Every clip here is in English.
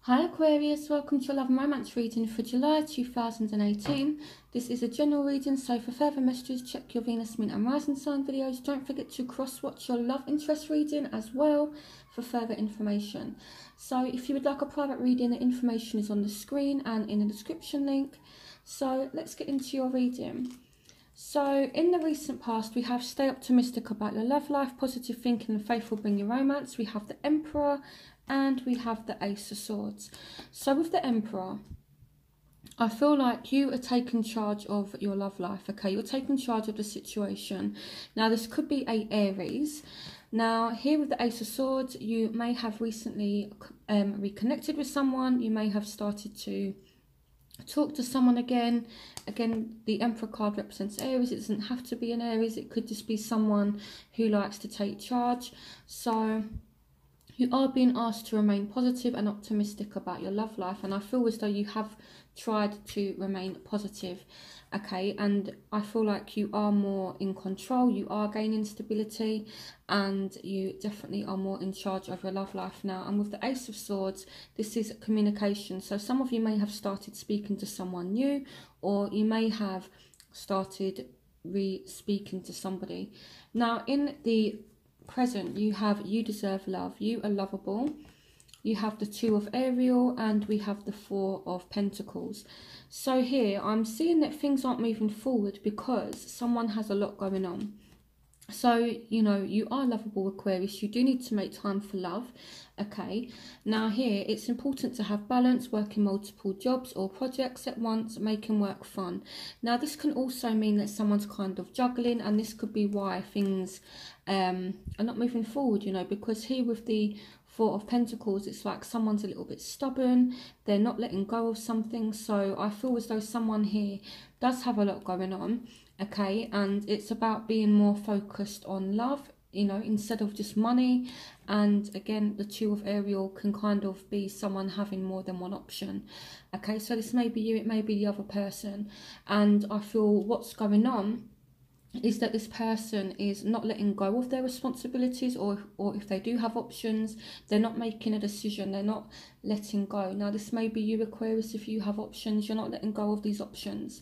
Hi Aquarius, welcome to your love and romance reading for July 2018. This is a general reading, so for further messages check your Venus, Moon and Rising sign videos. Don't forget to cross-watch your love interest reading as well for further information. So if you would like a private reading, the information is on the screen and in the description link. So let's get into your reading. So in the recent past, we have stay optimistic about your love life, positive thinking and faith will bring you romance. We have the Emperor and we have the Ace of Swords. So with the Emperor, I feel like you are taking charge of your love life, okay? You're taking charge of the situation. Now, this could be a Aries. Now, here with the Ace of Swords, you may have recently reconnected with someone. You may have started to talk to someone again. Again, the Emperor card represents Aries. It doesn't have to be an Aries. It could just be someone who likes to take charge. So you are being asked to remain positive and optimistic about your love life, and I feel as though you have tried to remain positive, okay? And I feel like you are more in control, you are gaining stability, and you definitely are more in charge of your love life now. And with the Ace of Swords, this is communication. So some of you may have started speaking to someone new, or you may have started re-speaking to somebody. Now, in the present, you have you deserve love, you are lovable, you have the Two of Ariel, and we have the Four of Pentacles. So here I'm seeing that things aren't moving forward because someone has a lot going on. So, you know, you are lovable, Aquarius. You do need to make time for love, okay? Now here, it's important to have balance, working multiple jobs or projects at once, making work fun. Now, this can also mean that someone's kind of juggling, and this could be why things are not moving forward, you know, because here with the Four of Pentacles, it's like someone's a little bit stubborn. They're not letting go of something. So I feel as though someone here does have a lot going on, okay? And it's about being more focused on love, you know, instead of just money. And again, the Two of Ariel can kind of be someone having more than one option, okay? So this may be you, it may be the other person. And I feel what's going on is that this person is not letting go of their responsibilities, or if they do have options, they're not making a decision, they're not letting go. Now, this may be you, Aquarius. If you have options, you're not letting go of these options,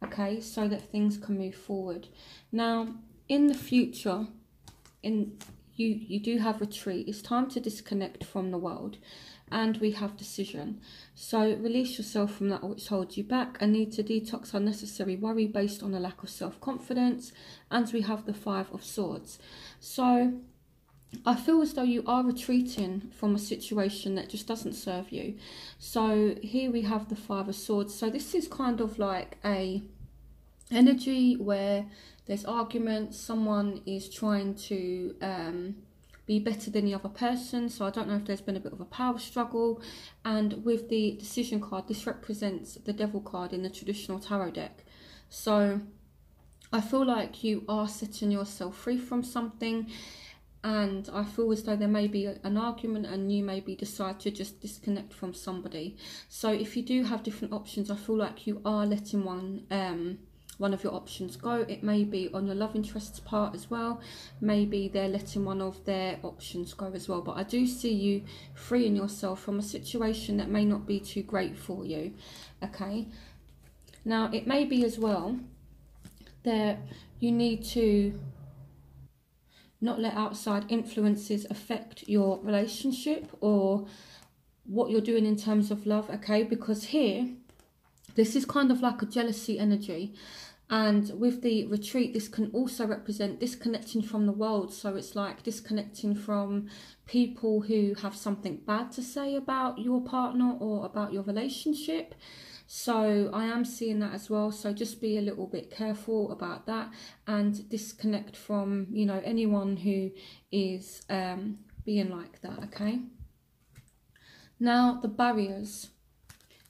okay, so that things can move forward. Now, in the future, you do have retreat. It's time to disconnect from the world. And we have decision. So release yourself from that which holds you back, and need to detox unnecessary worry based on a lack of self-confidence. And we have the Five of Swords. So I feel as though you are retreating from a situation that just doesn't serve you. So here we have the Five of Swords. So this is kind of like a energy where there's arguments, someone is trying to be better than the other person. So I don't know if there's been a bit of a power struggle. And with the Decision card, this represents the Devil card in the traditional tarot deck. So I feel like you are setting yourself free from something, and I feel as though there may be an argument and you maybe decide to just disconnect from somebody. So if you do have different options, I feel like you are letting one of your options go. It may be on your love interest's part as well. Maybe they're letting one of their options go as well. But I do see you freeing yourself from a situation that may not be too great for you, okay? Now, it may be as well that you need to not let outside influences affect your relationship or what you're doing in terms of love, okay? Because here, this is kind of like a jealousy energy. And with the retreat, this can also represent disconnecting from the world. So it's like disconnecting from people who have something bad to say about your partner or about your relationship. So I am seeing that as well. So just be a little bit careful about that and disconnect from, you know, anyone who is being like that, okay? Now, the barriers.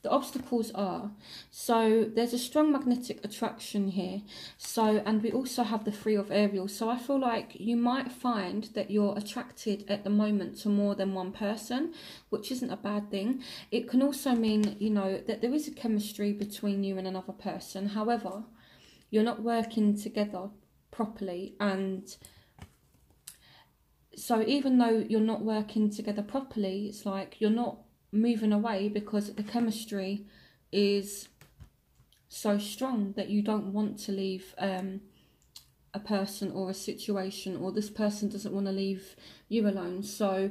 The obstacles are, so there's a strong magnetic attraction here. So, and we also have the Three of Ariel. So I feel like you might find that you're attracted at the moment to more than one person, which isn't a bad thing. It can also mean, you know, that there is a chemistry between you and another person. However, you're not working together properly, and so even though you're not working together properly, it's like you're not moving away because the chemistry is so strong that you don't want to leave a person or a situation, or this person doesn't want to leave you alone. So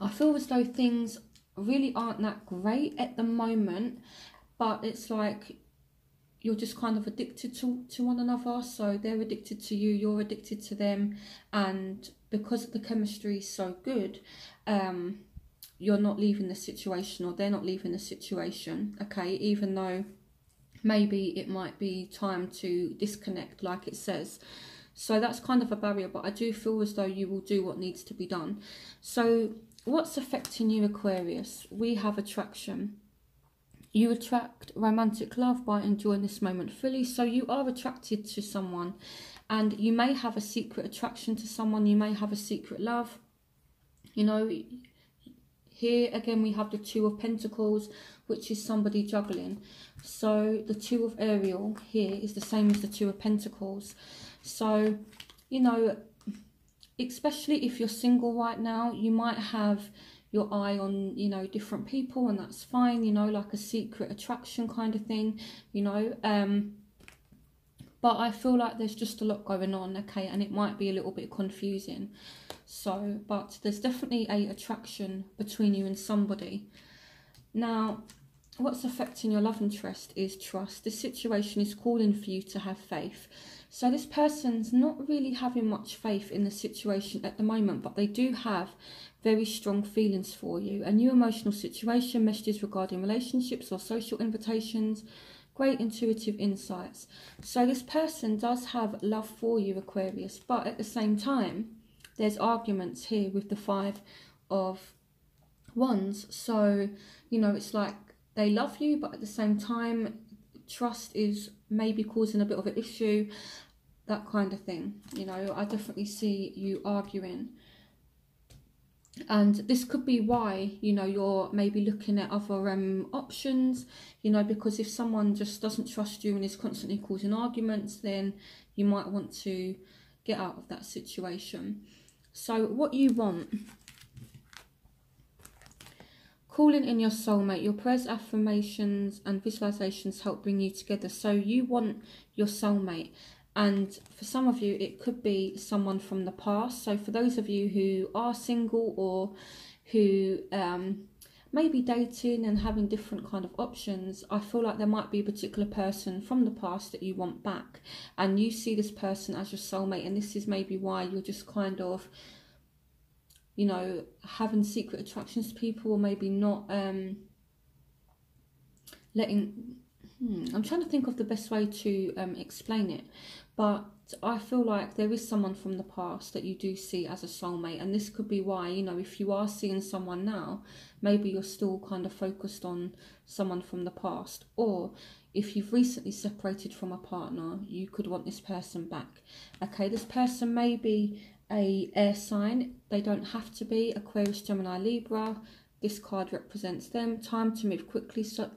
I feel as though things really aren't that great at the moment, but it's like you're just kind of addicted to one another. So they're addicted to you, you're addicted to them, and because the chemistry is so good, you're not leaving the situation, or they're not leaving the situation, okay, even though maybe it might be time to disconnect, like it says. So that's kind of a barrier, but I do feel as though you will do what needs to be done. So what's affecting you, Aquarius? We have attraction. You attract romantic love by enjoying this moment fully. So you are attracted to someone, and you may have a secret attraction to someone. You may have a secret love. You know, here again we have the Two of Pentacles, which is somebody juggling. So the Two of Ariel here is the same as the Two of Pentacles. So, you know, especially if you're single right now, you might have your eye on, you know, different people, and that's fine, you know, like a secret attraction kind of thing, you know. But I feel like there's just a lot going on, okay, and it might be a little bit confusing. So, but there's definitely a attraction between you and somebody. Now, what's affecting your love interest is trust. This situation is calling for you to have faith. So this person's not really having much faith in the situation at the moment, but they do have very strong feelings for you. A new emotional situation, messages regarding relationships or social invitations, great intuitive insights. So this person does have love for you, Aquarius, but at the same time, there's arguments here with the Five of Wands. So, you know, it's like they love you, but at the same time, trust is maybe causing a bit of an issue, that kind of thing. You know, I definitely see you arguing. And this could be why, you know, you're maybe looking at other options, you know, because if someone just doesn't trust you and is constantly causing arguments, then you might want to get out of that situation. So what you want: calling in your soulmate. Your prayers, affirmations and visualizations help bring you together. So you want your soulmate. And for some of you, it could be someone from the past. So for those of you who are single, or who may be dating and having different kind of options, I feel like there might be a particular person from the past that you want back. And you see this person as your soulmate. And this is maybe why you're just kind of, you know, having secret attractions to people, or maybe not letting... I'm trying to think of the best way to explain it, but I feel like there is someone from the past that you do see as a soulmate, and this could be why, you know, if you are seeing someone now, maybe you're still kind of focused on someone from the past, or if you've recently separated from a partner, you could want this person back. Okay, this person may be a air sign. They don't have to be. Aquarius, Gemini, Libra. This card represents them. Time to move quickly. So,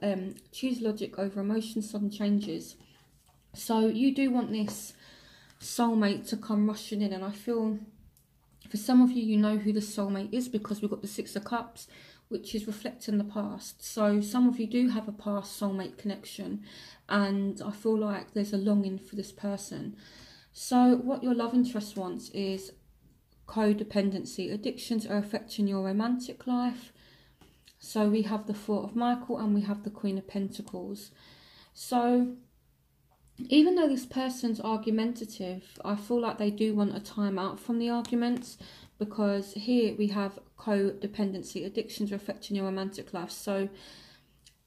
choose logic over emotion, sudden changes. So you do want this soulmate to come rushing in. And I feel for some of you, you know who the soulmate is, because we've got the Six of Cups, which is reflecting the past. So some of you do have a past soulmate connection. And I feel like there's a longing for this person. So what your love interest wants is codependency. Addictions are affecting your romantic life. So we have the Four of Michael and we have the Queen of Pentacles. So even though this person's argumentative, I feel like they do want a time out from the arguments, because here we have codependency. Addictions are affecting your romantic life. So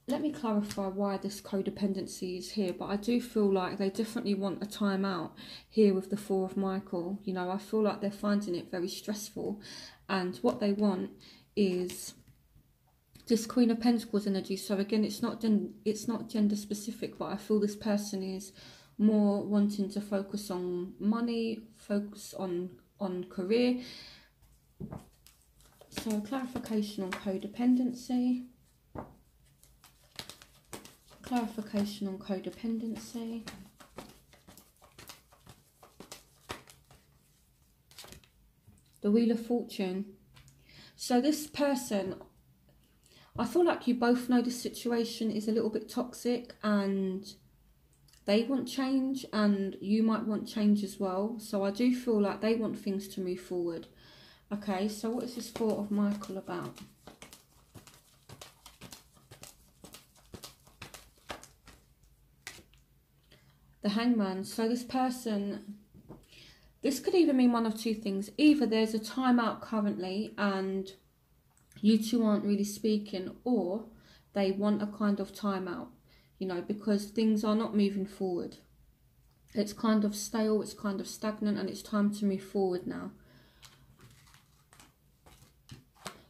let me clarify why this codependency is here, but I do feel like they definitely want a time out here with the Four of Michael. You know, I feel like they're finding it very stressful, and what they want is this Queen of Pentacles energy. So again, it's not gender specific, but I feel this person is more wanting to focus on money, focus on career. So clarification on codependency. Clarification on codependency. The Wheel of Fortune. So this person, I feel like you both know this situation is a little bit toxic and they want change and you might want change as well. So I do feel like they want things to move forward. Okay, so what is this Four of Michael about? The Hangman. So this person, this could either mean one of two things. Either there's a timeout currently and you two aren't really speaking, or they want a kind of timeout, you know, because things are not moving forward. It's kind of stale, it's kind of stagnant, and it's time to move forward now.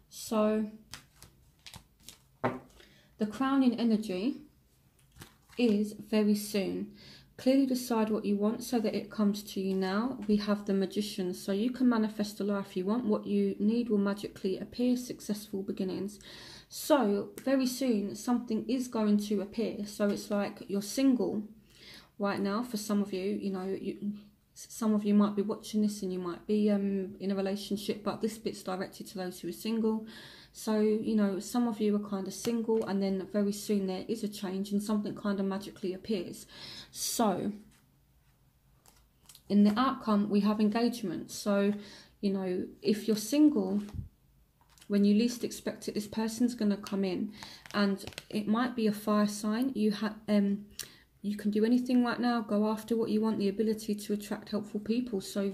So the crowning energy is very soon. Clearly decide what you want so that it comes to you now. We have the Magician, so you can manifest the life you want. What you need will magically appear. Successful beginnings. So very soon something is going to appear. So it's like you're single right now. For some of you, you know, some of you might be watching this and you might be in a relationship, but this bit's directed to those who are single. So, you know, some of you are kind of single, and then very soon there is a change and something kind of magically appears. So in the outcome, we have engagement. So, you know, if you're single, when you least expect it, this person's going to come in, and it might be a fire sign. You can do anything right now, go after what you want, the ability to attract helpful people. So,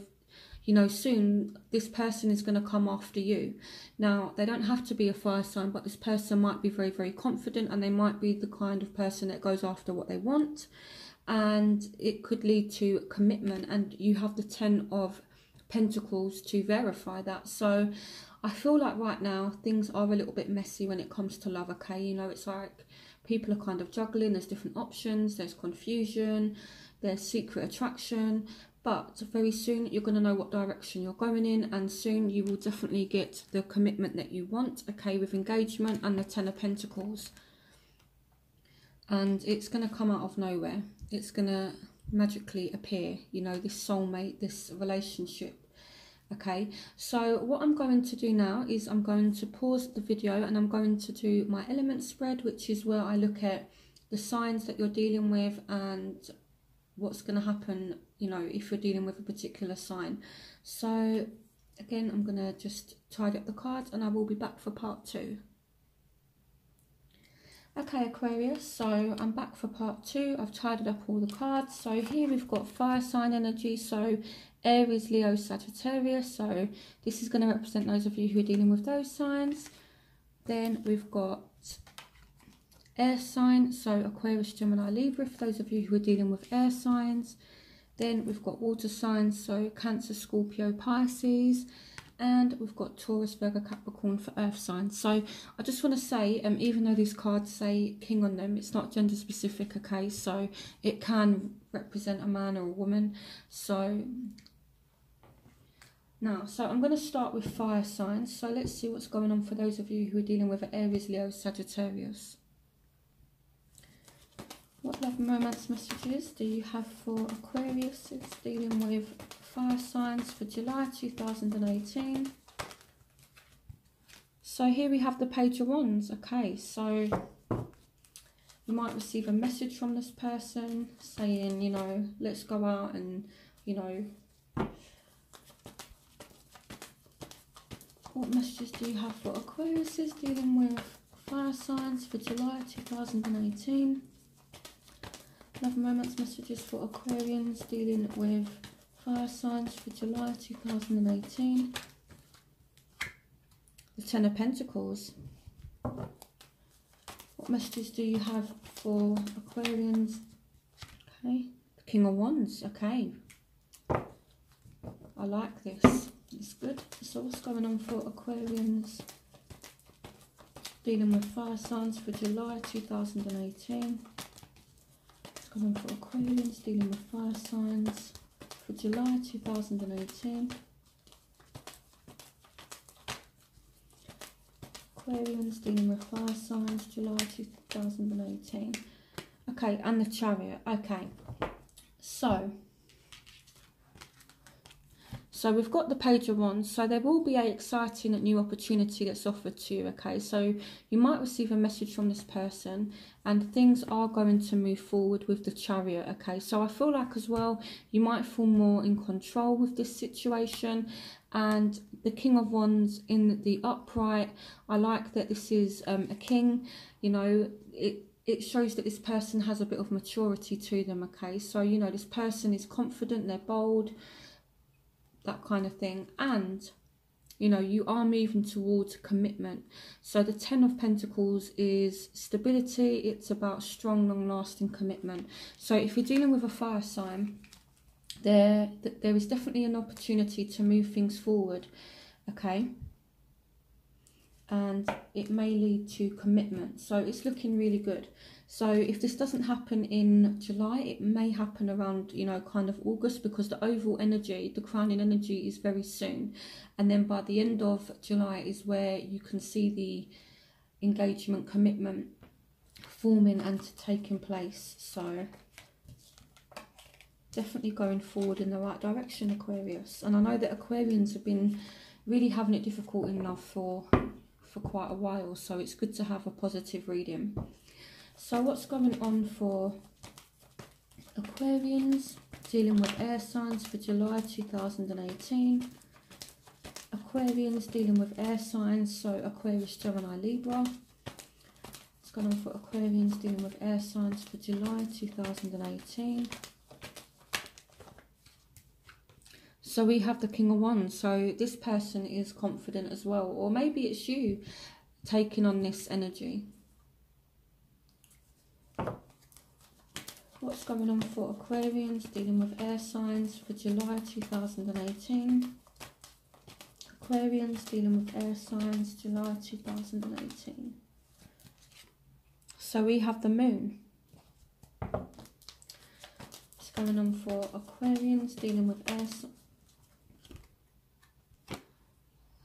you know, soon this person is going to come after you. Now, they don't have to be a fire sign, but this person might be very, very confident, and they might be the kind of person that goes after what they want. And it could lead to commitment, and you have the 10 of Pentacles to verify that. So I feel like right now things are a little bit messy when it comes to love, okay? You know, it's like people are kind of juggling. There's different options, there's confusion, there's secret attraction. But very soon you're going to know what direction you're going in, and soon you will definitely get the commitment that you want, okay, with engagement and the 10 of Pentacles. And it's going to come out of nowhere. It's going to magically appear, you know, this soulmate, this relationship. Okay, so what I'm going to do now is I'm going to pause the video and I'm going to do my element spread, which is where I look at the signs that you're dealing with and what's going to happen, you know, if you're dealing with a particular sign. So again, I'm going to just tidy up the cards and I will be back for part 2. Okay, Aquarius, so I'm back for part 2. I've tidied up all the cards. So here we've got fire sign energy, so Aries, Leo, Sagittarius. So this is going to represent those of you who are dealing with those signs. Then we've got air sign, so Aquarius, Gemini, Libra, for those of you who are dealing with air signs. Then we've got water signs, so Cancer, Scorpio, Pisces. And we've got Taurus, Virgo, Capricorn for earth signs. So I just want to say, even though these cards say king on them, it's not gender specific, okay? So it can represent a man or a woman. So now, so I'm going to start with fire signs. So let's see what's going on for those of you who are dealing with Aries, Leo, Sagittarius. What love and romance messages do you have for Aquarius? It's dealing with fire signs for July 2018. So here we have the Page of Wands. Okay, so you might receive a message from this person saying, you know, let's go out and, you know, what messages do you have for Aquarius is dealing with fire signs for July 2018? Love and romance messages for Aquarians dealing with fire signs for July 2018. The 10 of Pentacles. What messages do you have for Aquarians? Okay. The King of Wands. Okay. I like this. It's good. So what's going on for Aquarians dealing with fire signs for July 2018? Going on for Aquarians dealing with fire signs for July 2018. Aquarians dealing with fire signs July 2018. Okay, and the Chariot. Okay, so So we've got the Page of Wands. So there will be an exciting new opportunity that's offered to you, okay? So you might receive a message from this person and things are going to move forward with the Chariot, okay? So I feel like as well, you might feel more in control with this situation. And the King of Wands in the upright, I like that this is a king, you know, it shows that this person has a bit of maturity to them, okay? So, you know, this person is confident, they're bold, that kind of thing. And, you know, you are moving towards commitment. So the Ten of Pentacles is stability. It's about strong, long-lasting commitment. So if you're dealing with a fire sign, there is definitely an opportunity to move things forward, okay? And it may lead to commitment. So it's looking really good. So if this doesn't happen in July, it may happen around, you know, kind of August, because the overall energy, the crowning energy is very soon. And then by the end of July is where you can see the engagement, commitment forming and taking place. So definitely going forward in the right direction, Aquarius. And I know that Aquarians have been really having it difficult in love for quite a while, so it's good to have a positive reading. So what's going on for Aquarians dealing with air signs for July 2018? Aquarians dealing with air signs, so Aquarius, Gemini, Libra. What's going on for Aquarians dealing with air signs for July 2018? So we have the King of Wands. So this person is confident as well. Or maybe it's you taking on this energy. What's going on for Aquarians dealing with air signs for July 2018? Aquarians dealing with air signs, July 2018. So we have the Moon. What's going on for Aquarians dealing with air signs?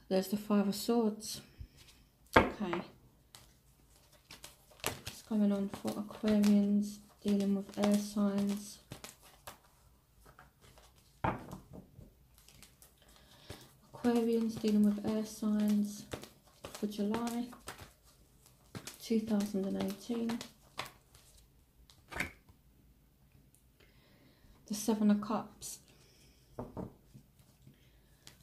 There's the Five of Swords. Okay. What's going on for Aquarians dealing with air signs? Aquarians dealing with air signs for July 2018. The Seven of Cups.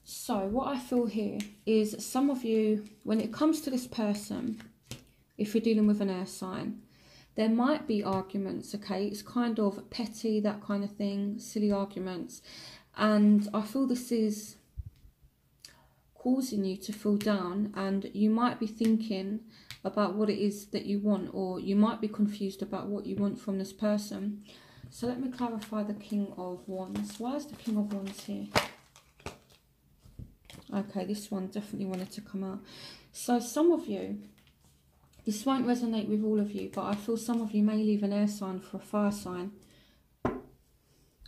So what I feel here is some of you, when it comes to this person, if you're dealing with an air sign, there might be arguments, okay? It's kind of petty, that kind of thing, silly arguments. And I feel this is causing you to feel down, and you might be thinking about what it is that you want, or you might be confused about what you want from this person. So let me clarify the King of Wands. Why is the King of Wands here? Okay, this one definitely wanted to come out. So some of you, this won't resonate with all of you, but I feel some of you may leave an air sign for a fire sign.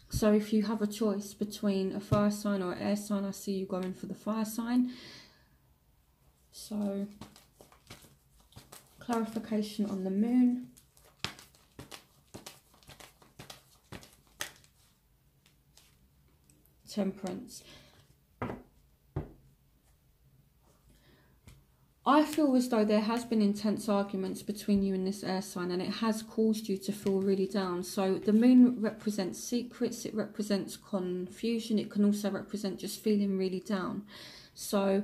So if you have a choice between a fire sign or an air sign, I see you going for the fire sign. So clarification on the Moon. Temperance. I feel as though there has been intense arguments between you and this air sign, and it has caused you to feel really down. So the Moon represents secrets, it represents confusion, it can also represent just feeling really down. So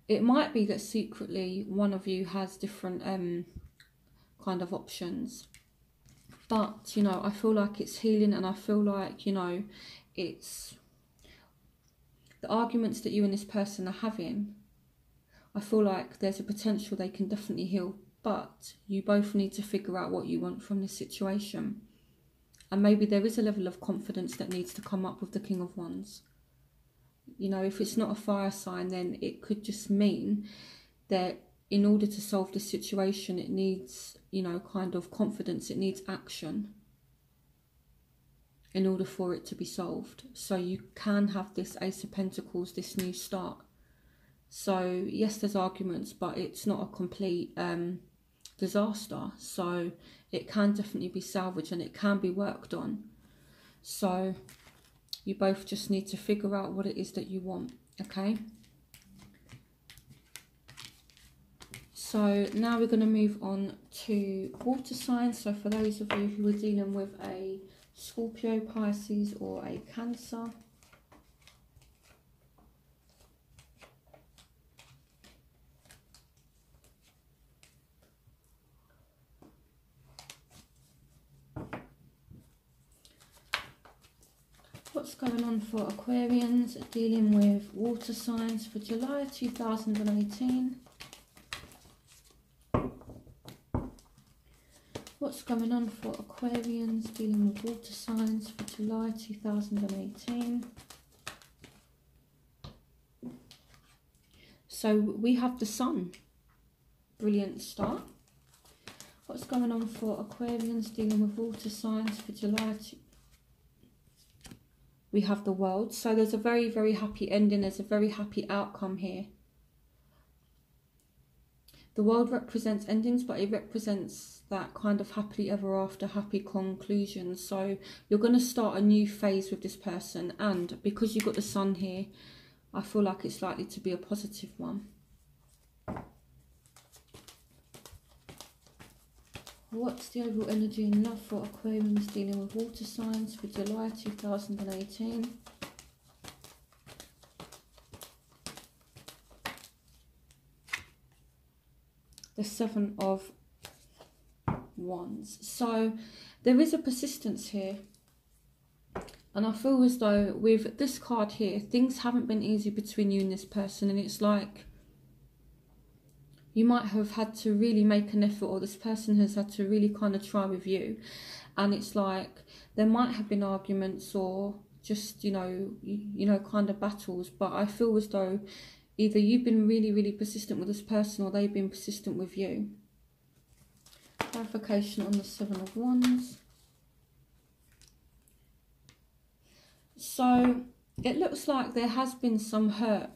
it might be that secretly one of you has different kind of options. But, you know, I feel like it's healing, and I feel like, you know, it's the arguments that you and this person are having. I feel like there's a potential they can definitely heal, but you both need to figure out what you want from this situation. And maybe there is a level of confidence that needs to come up with the King of Wands. You know, if it's not a fire sign, then it could just mean that in order to solve this situation, it needs, you know, kind of confidence, it needs action in order for it to be solved. So you can have this Ace of Pentacles, this new start. So yes, there's arguments, but it's not a complete disaster. So it can definitely be salvaged and it can be worked on. So You both just need to figure out what it is that you want, okay? So now we're going to move on to water signs. So for those of you who are dealing with a Scorpio, Pisces or a Cancer. What's going on for Aquarians dealing with water signs for July 2018? What's going on for Aquarians dealing with water signs for July 2018? So we have the Sun. Brilliant start. What's going on for Aquarians dealing with water signs for July? We have the World. So there's a very, very happy ending. There's a very happy outcome here. The World represents endings, but it represents that kind of happily ever after, happy conclusion. So you're going to start a new phase with this person. And because you've got the Sun here, I feel like it's likely to be a positive one. What's the overall energy and love for Aquarians dealing with water signs for July 2018? The Seven of Wands. So there is a persistence here. And I feel as though with this card here, things haven't been easy between you and this person. And it's like you might have had to really make an effort, or this person has had to really kind of try with you. And it's like there might have been arguments or just, you know, kind of battles. But I feel as though either you've been really, really persistent with this person or they've been persistent with you. Clarification on the Seven of Wands. So it looks like there has been some hurt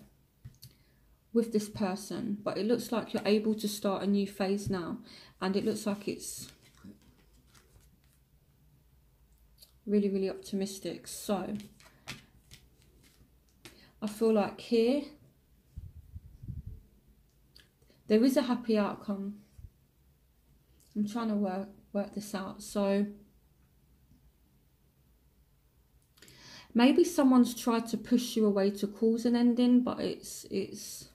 with this person, but it looks like you're able to start a new phase now, and it looks like it's really, really optimistic. So I feel like here there is a happy outcome. I'm trying to work this out. So maybe someone's tried to push you away to cause an ending, but it's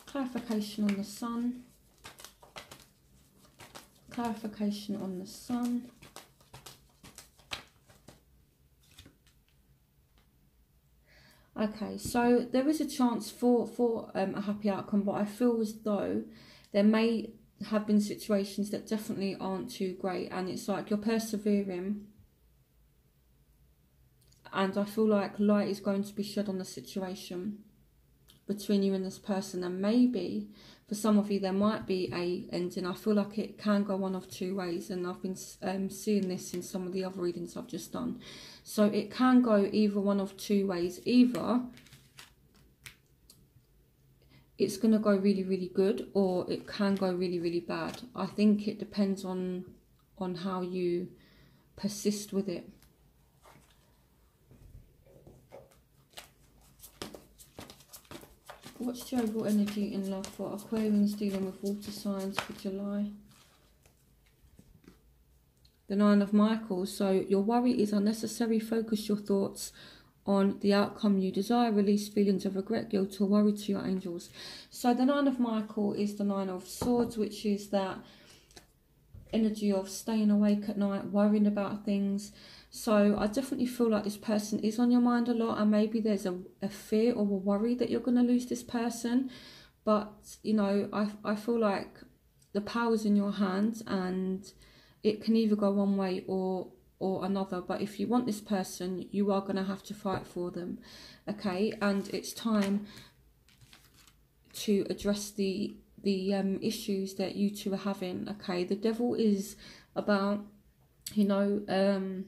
clarification on the Sun. Clarification on the Sun. Okay, so there is a chance for a happy outcome, but I feel as though there may have been situations that definitely aren't too great, and it's like you're persevering. And I feel like light is going to be shed on the situation between you and this person. And maybe for some of you there might be a ending. I feel like it can go one of two ways. And I've been seeing this in some of the other readings I've just done. So it can go either one of two ways. Either it's going to go really, really good, or it can go really, really bad. I think it depends on how you persist with it. What's the overall energy in love for Aquarians dealing with water signs for July? The Nine of Michaels. So your worry is unnecessary. Focus your thoughts on the outcome you desire. Release feelings of regret, guilt or worry to your angels. So the Nine of Michael is the Nine of Swords, which is that energy of staying awake at night, worrying about things. So I definitely feel like this person is on your mind a lot, and maybe there's a fear or a worry that you're going to lose this person. But, you know, I feel like the power's in your hands, and it can either go one way or another. But if you want this person, you are going to have to fight for them, okay? And it's time to address the issues that you two are having, okay? The Devil is about, you know,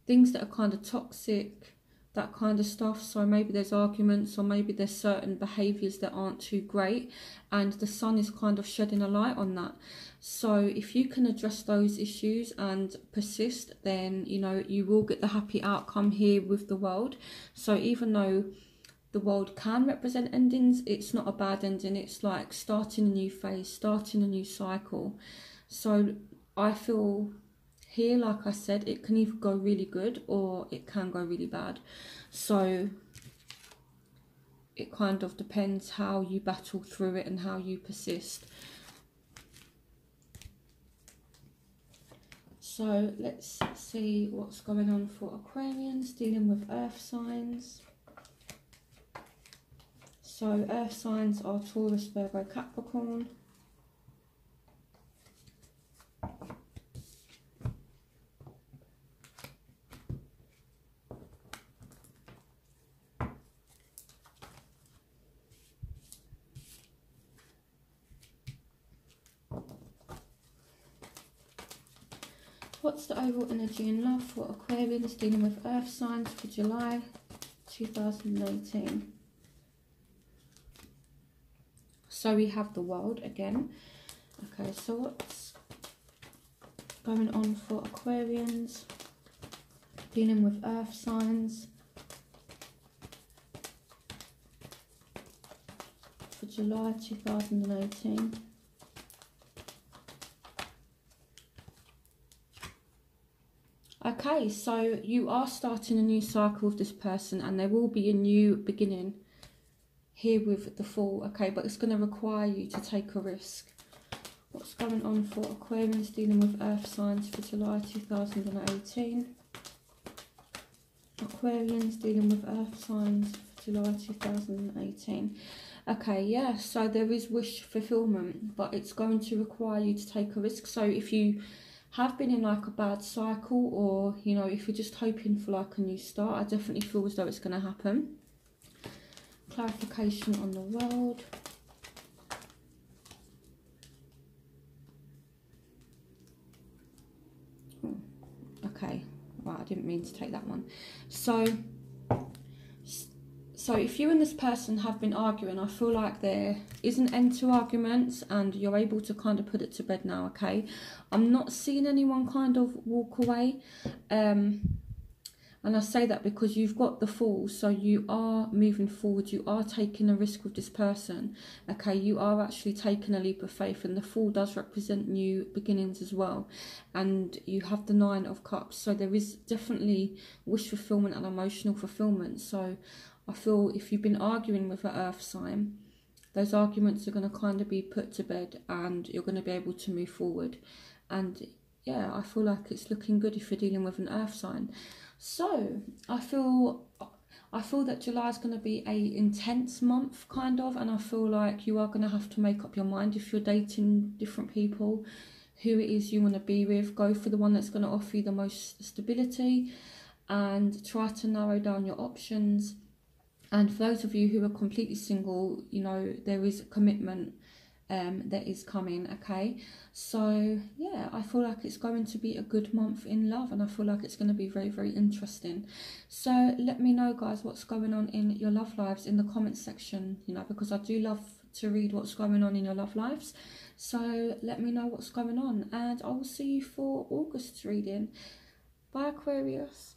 things that are kind of toxic, that kind of stuff. So maybe there's arguments, or maybe there's certain behaviours that aren't too great, and the sun is kind of shedding a light on that. So if you can address those issues and persist, then you know you will get the happy outcome here with the world. So even though the world can represent endings, it's not a bad ending. It's like starting a new phase, starting a new cycle. So I feel here, like I said, it can either go really good or it can go really bad. So it kind of depends how you battle through it and how you persist. So let's see what's going on for Aquarians dealing with earth signs. So earth signs are Taurus, Virgo, Capricorn. What's the overall energy in love for Aquarians dealing with earth signs for July 2018? So we have the world again. Okay, so what's going on for Aquarians dealing with earth signs for July 2018? Okay, so you are starting a new cycle with this person, and there will be a new beginning here with the Fool. Okay, but it's going to require you to take a risk. What's going on for Aquarians dealing with earth signs for July 2018? Aquarians dealing with earth signs for July 2018. Okay, yeah, so there is wish fulfillment, but it's going to require you to take a risk. So if you have been in like a bad cycle, or you know, if you're just hoping for like a new start, I definitely feel as though it's going to happen. Clarification on the world. Okay, right, I didn't mean to take that one. So if you and this person have been arguing, I feel like there is an end to arguments and you're able to kind of put it to bed now, okay? I'm not seeing anyone kind of walk away. And I say that because you've got the Fool, so you are moving forward, you are taking a risk with this person, okay? You are actually taking a leap of faith, and the Fool does represent new beginnings as well. And you have the 9 of Cups, so there is definitely wish fulfillment and emotional fulfillment. So I feel if you've been arguing with an earth sign, those arguments are going to kind of be put to bed and you're going to be able to move forward. And yeah, I feel like it's looking good if you're dealing with an earth sign. So I feel that July is going to be a intense month kind of, and I feel like you are going to have to make up your mind if you're dating different people, who it is you want to be with. Go for the one that's going to offer you the most stability and try to narrow down your options. And for those of you who are completely single, you know, there is a commitment that is coming, okay? So yeah, I feel like it's going to be a good month in love, and I feel like it's going to be very, very interesting. So let me know, guys, what's going on in your love lives in the comments section, you know, because I do love to read what's going on in your love lives. So let me know what's going on, and I will see you for August's reading. Bye, Aquarius.